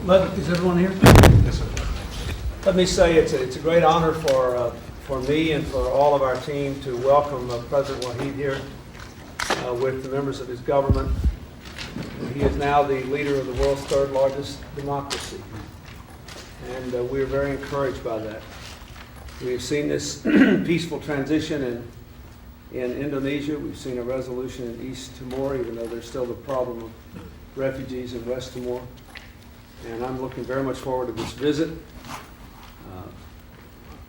Is everyone here? Yes, sir. Let me say it's a great honor for me and for all of our team to welcome President Wahid here with the members of his government. He is now the leader of the world's third largest democracy, and we are very encouraged by that. We have seen this peaceful transition in Indonesia. We've seen a resolution in East Timor, even though there's still the problem of refugees in West Timor. And I'm looking very much forward to this visit.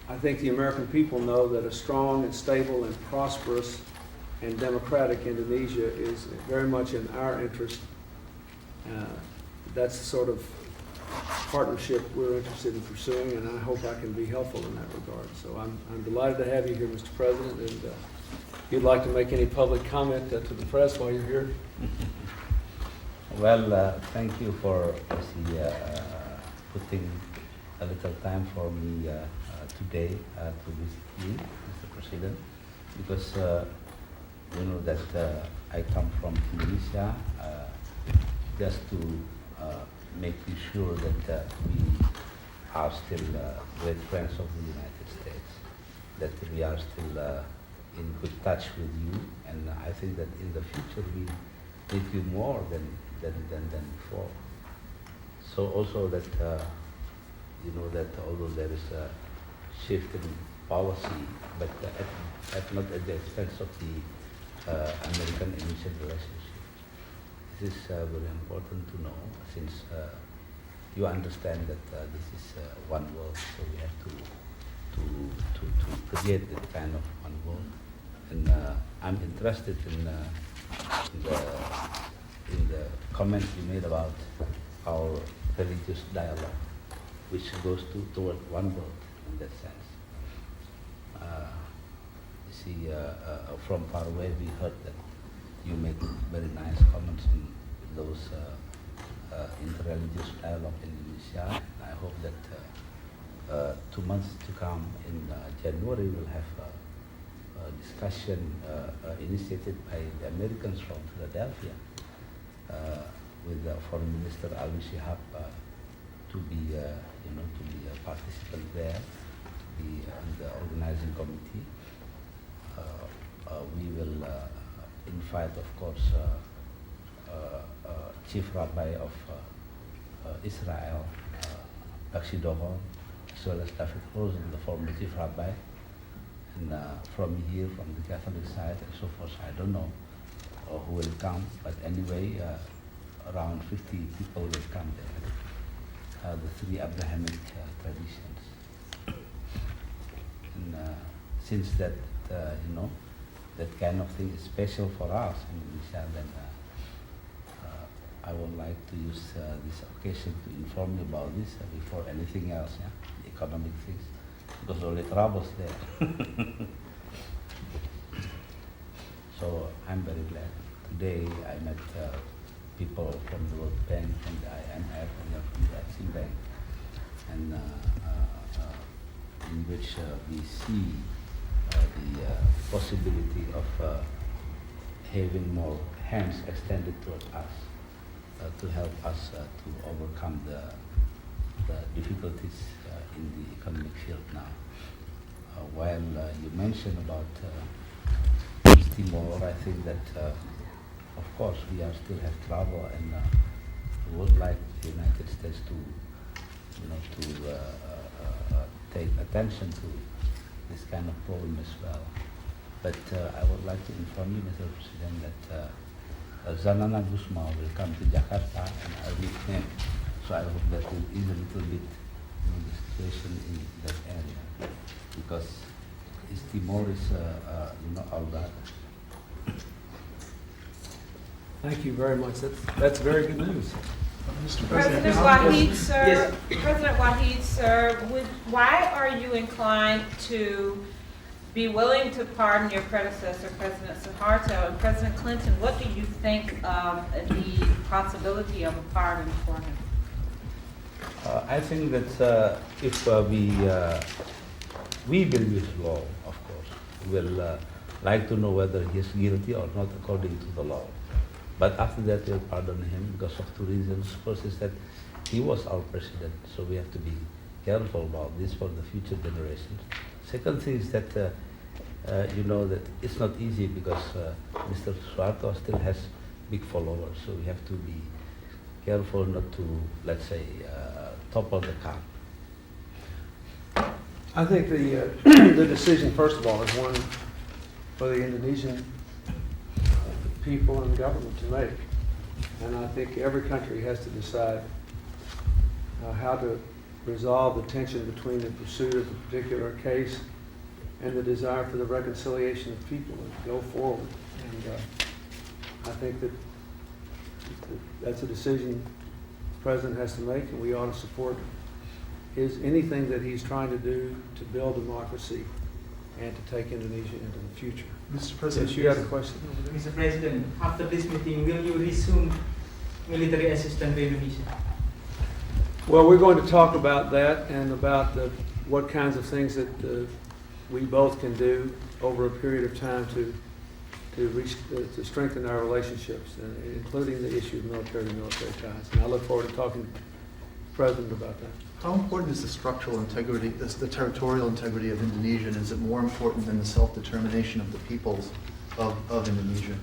I think the American people know that a strong and stable and prosperous and democratic Indonesia is very much in our interest. That's the sort of partnership we're interested in pursuing, and I hope I can be helpful in that regard. So I'm delighted to have you here, Mr. President, and if you'd like to make any public comment to the press while you're here. Well, thank you for putting a little time for me today to visit you, Mr. President, because you know that I come from Indonesia just to make you sure that we are still great friends of the United States, that we are still in good touch with you, and I think that in the future we need you more than before. So also that you know that although there is a shift in policy, but not at the expense of the American-Indonesian relationship. This is very important to know, since you understand that this is one world, so we have to create that kind of one world. And I'm interested in the comment you made about our religious dialogue, which goes toward one world in that sense. You see, from far away we heard that you made very nice comments in those interreligious dialogue in Indonesia. I hope that 2 months to come in January we'll have a discussion initiated by the Americans from Philadelphia with Foreign Minister Alwi Shihab to be a participant there, to be on the organizing committee. We will invite, of course, Chief Rabbi of Israel, Bakshi Dohon, as well as David Rosen, the former Chief Rabbi, and from here, from the Catholic side, and so forth. I don't know who will come, but anyway, around 50 people will come there. The three Abrahamic traditions. And since that, that kind of thing is special for us in Indonesia, then I would like to use this occasion to inform you about this before anything else, the economic things, because only troubles there. So I'm very glad. Today I met people from the World Bank, from the IMF, and from the Exim Bank, and in which we see the possibility of having more hands extended toward us to help us to overcome the difficulties in the economic field now. While you mentioned about East Timor, I think that of course we are still have trouble, and would like the United States to take attention to this kind of problem as well. But I would like to inform you, Mr. President, that Zanana Gusma will come to Jakarta, and I'll meet him. So I hope that will ease a little bit the situation in that area, because East Timor is our brother. Thank you very much. That's very good news. Mr. President Wahid, sir, President Wahid, sir, why are you inclined to be willing to pardon your predecessor, President Suharto, and President Clinton? What do you think of the possibility of a pardon for him? I think that if we believe law, of course, will like to know whether he is guilty or not according to the law. But after that, we'll pardon him because of two reasons. First is that he was our president, so we have to be careful about this for the future generations. Second thing is that you know that it's not easy because Mr. Suharto still has big followers, so we have to be careful not to, let's say, topple the car. I think the the decision, first of all, is one for the Indonesian people and government to make. And I think every country has to decide how to resolve the tension between the pursuit of a particular case and the desire for the reconciliation of people and go forward. And I think that that's a decision the President has to make, and we ought to support anything that he's trying to do to build democracy and to take Indonesia into the future. Mr. President, Yes, you had a question? Mr. President, after this meeting, will you resume military assistance to Indonesia? Well, we're going to talk about that and about what kinds of things that we both can do over a period of time to strengthen our relationships, including the issue of military-to-military ties. And I look forward to talking to the President about that. how important is the structural integrity, the territorial integrity of Indonesia, and is it more important than the self-determination of the peoples of Indonesia?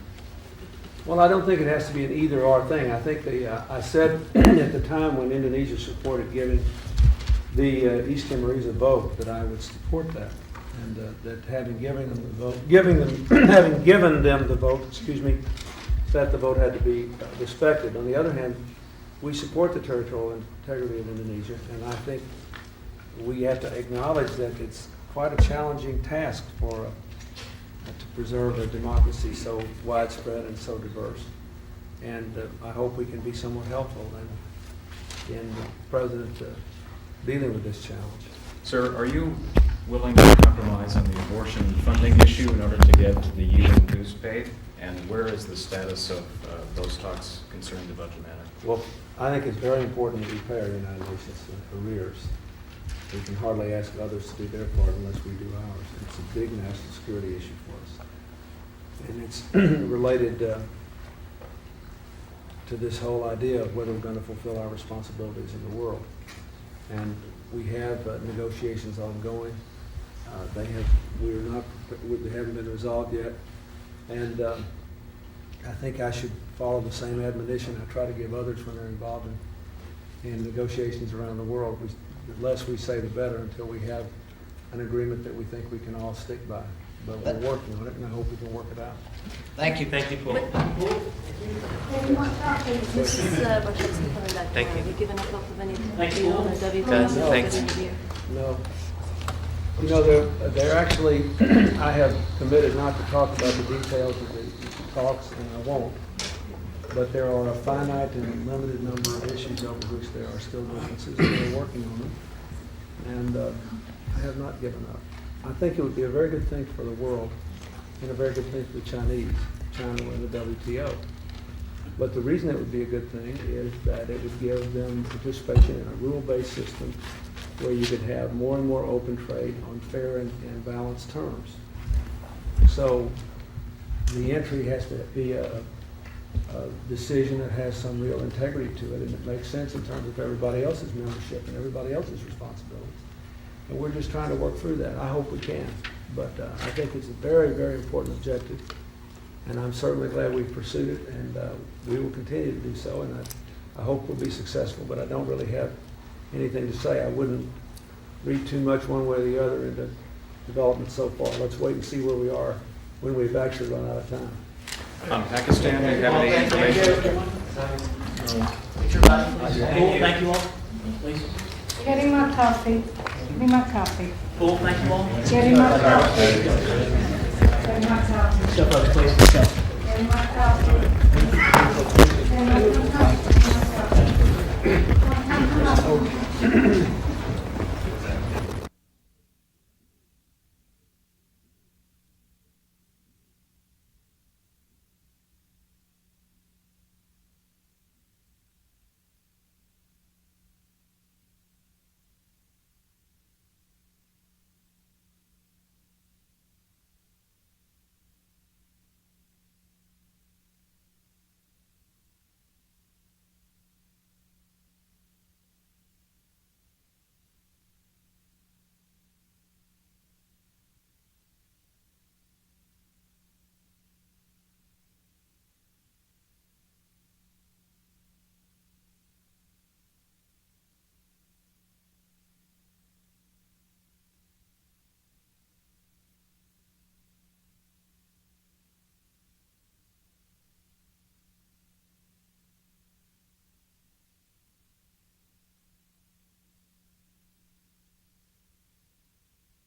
Well, I don't think it has to be an either-or thing. I think I said at the time when Indonesia supported giving the East Timorese a vote that I would support that, and that having given them the vote, having given them the vote, that the vote had to be respected. On the other hand, we support the territorial integrity of Indonesia, and I think we have to acknowledge that it's quite a challenging task to preserve a democracy so widespread and so diverse. And I hope we can be somewhat helpful in the President dealing with this challenge. Sir, are you willing to compromise on the abortion funding issue in order to get the UN dues paid? And where is the status of those talks concerning the budget matter? Well, I think it's very important that we pay our United Nations arrears. We can hardly ask others to do their part unless we do ours. It's a big national security issue for us. And it's related to this whole idea of whether we're going to fulfill our responsibilities in the world. And we have negotiations ongoing. They haven't been resolved yet. And I think I should follow the same admonition I try to give others when they're involved in negotiations around the world. The less we say, the better, until we have an agreement that we think we can all stick by. But we're working on it, and I hope we can work it out. Thank you. Thank you, Paul. This is Wachowski coming back. Thank you. Have you given a thought of anything? Thank you. On the WTO? Thanks. No. You know, they're actually, I have committed not to talk about the details of the talks, and I won't. But there are a finite and limited number of issues over which there are still differences, and we're working on them. And I have not given up. I think it would be a very good thing for the world and a very good thing for the Chinese. China were in the WTO. But the reason it would be a good thing is that it would give them participation in a rule-based system where you could have more and more open trade on fair and balanced terms. So the entry has to be a decision that has some real integrity to it, and it makes sense in terms of everybody else's membership and everybody else's responsibilities. And we're just trying to work through that. I hope we can. But I think it's a very, very important objective. And I'm certainly glad we've pursued it, and we will continue to do so. And I hope we'll be successful, but I don't really have anything to say. I wouldn't read too much one way or the other into development so far. Let's wait and see where we are when we've actually run out of time. On Pakistan, do you have any information? Thank you all. Please. Getting my coffee. Give me my coffee. Paul, thank you all. Getting my coffee. Getting my coffee. Step up, please. Getting my coffee. Getting my coffee.